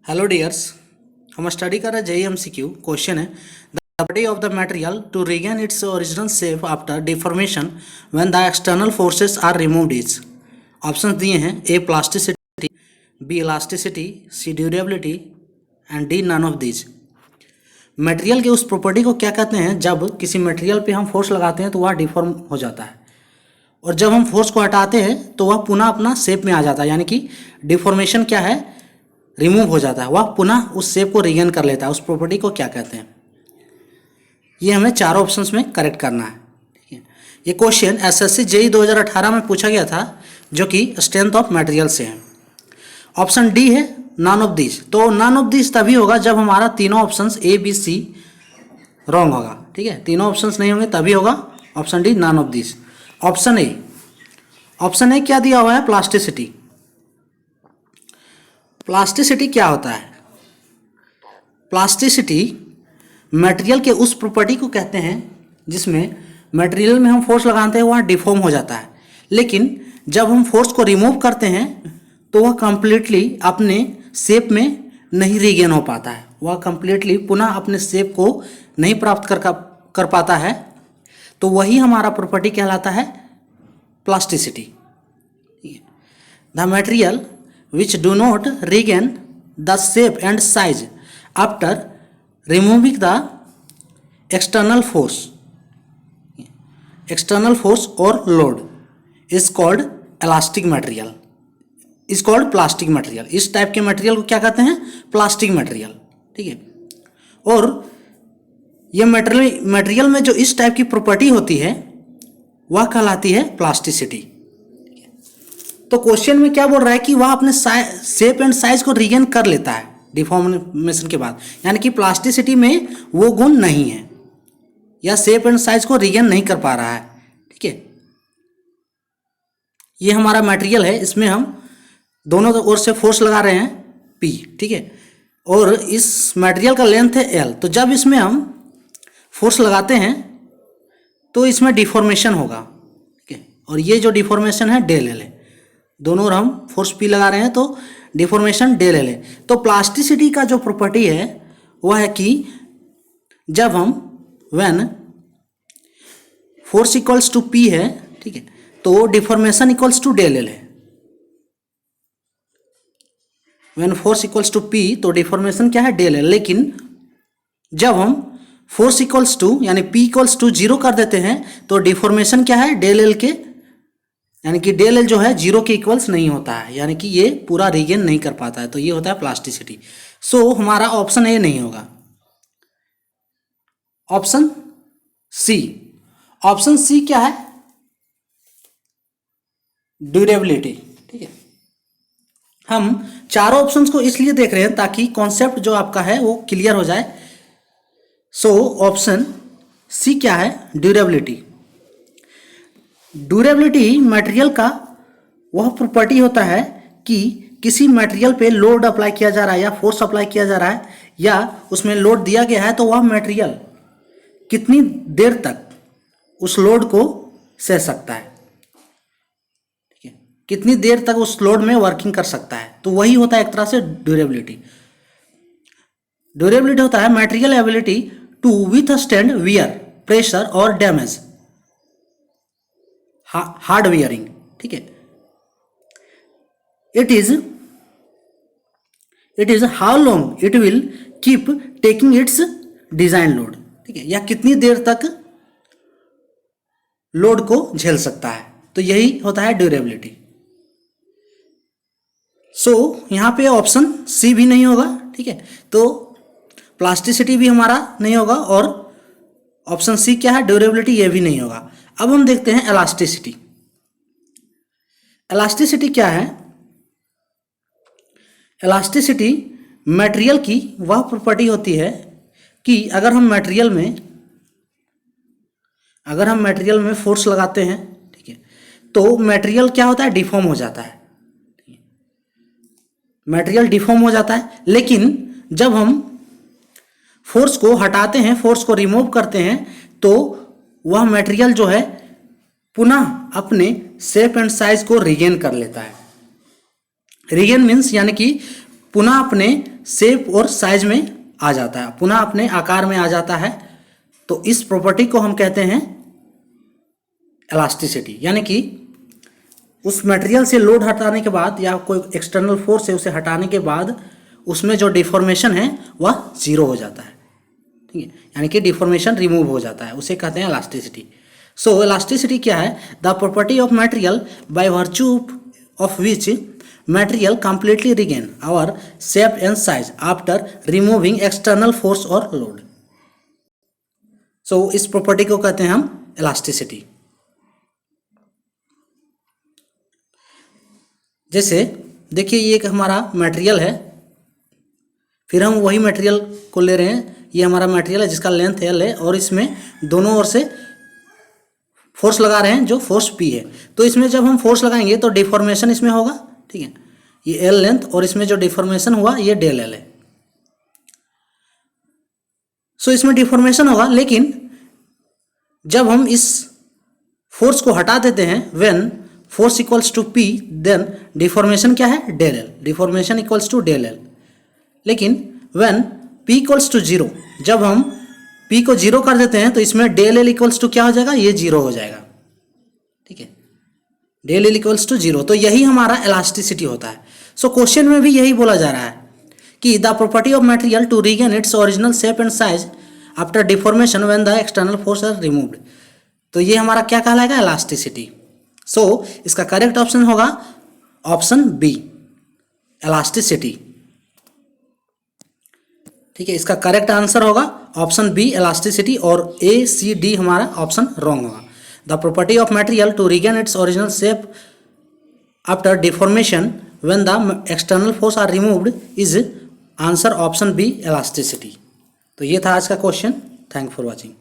Hello dears, हम study कर रहे जेई एमसीक्यू। क्वेश्चन है the property of the material to regain its original shape after deformation when the external forces are removed is. Options दिए हैं A plasticity, B elasticity, C durability and D none of these. Material के उस property को क्या कहते हैं जब किसी मटेरियल पे हम फोर्स लगाते हैं तो वह डिफॉर्म हो जाता है, और जब हम फोर्स को हटाते हैं तो वह पुनः अपना शेप में आ जाता है। यानी कि डिफॉर्मेशन क्या है, रिमूव हो जाता है, वह पुनः उस शेप को रिगेन कर लेता है। उस प्रॉपर्टी को क्या कहते हैं, ये हमें चारों ऑप्शंस में करेक्ट करना है। ठीक है, ये क्वेश्चन एसएससी जेई 2018 में पूछा गया था, जो कि स्ट्रेंथ ऑफ मटेरियल से है। ऑप्शन डी है नन ऑफ दिस। तो नन ऑफ दिस तभी होगा जब हमारा तीनों options A B C wrong होगा। ठीक है, तीनों ऑप्शंस नहीं होंगे तभी होगा option D none of this. Option A क्या दिया हुआ है, प्लास्टिसिटी। प्लास्टिसिटी क्या होता है? प्लास्टिसिटी मटेरियल के उस प्रॉपर्टी को कहते हैं जिसमें मटेरियल में हम फोर्स लगाते हैं वह डिफॉर्म हो जाता है, लेकिन जब हम फोर्स को रिमूव करते हैं तो वह कंप्लीटली अपने शेप में नहीं रिगेन हो पाता है, वह कंप्लीटली पुनः अपने शेप को नहीं प्राप्त कर पाता है। तो वही हमारा प्रॉपर्टी कहलाता है plasticity. The material which do not regain the shape and size after removing the external force or load is called elastic material, is called plastic material। इस टाइप के मटेरियल को क्या कहते हैं, प्लास्टिक मटेरियल। ठीक है, और ये मटेरियल में जो इस टाइप की प्रॉपर्टी होती है वह कहलाती है प्लास्टिसिटी। तो क्वेश्चन में क्या बोल रहा है कि वह अपने शेप एंड साइज को रिगेन कर लेता है डिफॉर्मेशन के बाद, यानी कि प्लास्टिसिटी में वो गुण नहीं है, या शेप एंड साइज को रिगेन नहीं कर पा रहा है। ठीक है, ये हमारा मटेरियल है, इसमें हम दोनों ओर से फोर्स लगा रहे हैं P। ठीक है, और इस मटेरियल का लेंथ है L। तो जब इसमें हम फोर्स लगाते हैं तो इसमें डिफॉर्मेशन होगा। ठीक है, और ये जो डिफॉर्मेशन है डेल एल है, दोनों ओर हम फोर्स P लगा रहे हैं तो डिफॉर्मेशन डेल एल है। तो प्लास्टिसिटी का जो प्रॉपर्टी है वह है कि जब हम when force equals to P है, ठीक है, तो deformation equals to del L है। When force equals to P तो डिफॉर्मेशन क्या है, डेल एल। लेकिन जब हम फोर्स इक्वल्स टू यानी P इक्वल्स टू 0 कर देते हैं तो डिफॉर्मेशन क्या है, डेल एल के, यानी कि डेल एल जो है 0 के इक्वल्स नहीं होता है, यानी कि ये पूरा रिगेन नहीं कर पाता है। तो ये होता है प्लास्टिसिटी। सो हमारा ऑप्शन ए नहीं होगा, ऑप्शन सी। ऑप्शन सी क्या है, ड्यूरेबिलिटी। ठीक है, हम चारों ऑप्शंस को इसलिए देख रहे हैं ताकि कॉन्सेप्ट जो आपका है वो क्लियर हो जाए। सो ऑप्शन सी क्या है, ड्यूरेबिलिटी। ड्यूरेबिलिटी मटेरियल का वह प्रॉपर्टी होता है कि किसी मटेरियल पे लोड अप्लाई किया जा रहा है या फोर्स अप्लाई किया जा रहा है या उसमें लोड दिया गया है, तो वह मटेरियल कितनी देर तक उस लोड को सह सकता है। ठीक है, कितनी देर तक उस लोड में वर्किंग कर सकता है, तो वही होता है एक तरह से ड्यूरेबिलिटी। ड्यूरेबिलिटी होता है material ability to withstand wear, pressure और डैमेज, हार्ड वियरिंग। ठीक है, it is how long it will keep taking its design load. ठीक है, या कितनी देर तक लोड को झेल सकता है, तो यही होता है ड्यूरेबिलिटी। सो यहां पे ऑप्शन सी भी नहीं होगा। ठीक है, तो प्लास्टिसिटी भी हमारा नहीं होगा, और ऑप्शन सी क्या है, ड्यूरेबिलिटी, ये भी नहीं होगा। अब हम देखते हैं इलास्टिसिटी। इलास्टिसिटी क्या है? इलास्टिसिटी मटेरियल की वह प्रॉपर्टी होती है कि अगर हम मटेरियल में फोर्स लगाते हैं, ठीक है, तो मटेरियल क्या होता है, डिफॉर्म हो जाता है। मटेरियल डिफॉर्म हो जाता है, लेकिन जब हम फोर्स को हटाते हैं, फोर्स को रिमूव करते हैं, तो वह मटेरियल जो है पुनः अपने शेप एंड साइज को रिगेन कर लेता है। रिगेन मीन्स यानी कि पुनः अपने शेप और साइज में आ जाता है, पुनः अपने आकार में आ जाता है। तो इस प्रॉपर्टी को हम कहते हैं इलास्टिसिटी, यानी कि उस मटेरियल से लोड हटाने के बाद या कोई एक्सटर्नल फोर्स है उसे हटाने के बाद उसमें जो डिफॉर्मेशन है वह जीरो हो जाता है, ठीक है, यानी कि डिफॉर्मेशन रिमूव हो जाता है, उसे कहते हैं इलास्टिसिटी। सो इलास्टिसिटी क्या है? The property of material by virtue of which material completely regain our shape and size after removing external force और लोड। सो इस प्रॉपर्टी को कहते हैं हम इलास्टिसिटी। जैसे देखिए ये एक हमारा मटेरियल है, फिर हम वही मटेरियल को ले रहे हैं, ये हमारा मटेरियल है जिसका लेंथ L है और इसमें दोनों ओर से फोर्स लगा रहे हैं जो फोर्स P है। तो इसमें जब हम फोर्स लगाएंगे तो डिफॉर्मेशन इसमें होगा, ठीक है, ये L लेंथ और इसमें जो डिफॉर्मेशन हुआ ये डेल L है। सो इसमें डिफॉर्मेशन होगा, लेकिन जब हम इस फोर्स को हटा देते हैं when force equals to P, then deformation क्या है? Del L, deformation equals to del L। लेकिन when P equals to zero, जब हम P को जीरो कर देते हैं तो इसमें डेल L इक्वल्स टू क्या हो जाएगा? ये जीरो हो जाएगा, ठीक है, del L equals to zero. तो यही हमारा इलास्टिसिटी होता है। सो क्वेश्चन में भी यही बोला जा रहा है कि the property of material to regain its original shape and size after deformation when the external force are removed. तो ये हमारा क्या कहलाएगा? इलास्टिसिटी। सो इसका करेक्ट ऑप्शन होगा ऑप्शन बी, इलास्टिसिटी, ठीक है, इसका करेक्ट आंसर होगा ऑप्शन बी, इलास्टिसिटी, और A, C, D हमारा ऑप्शन रॉन्ग होगा। The property of material to regain its original shape after deformation when the external force are removed is answer option B, elasticity. तो ये था आज का question. Thank for watching.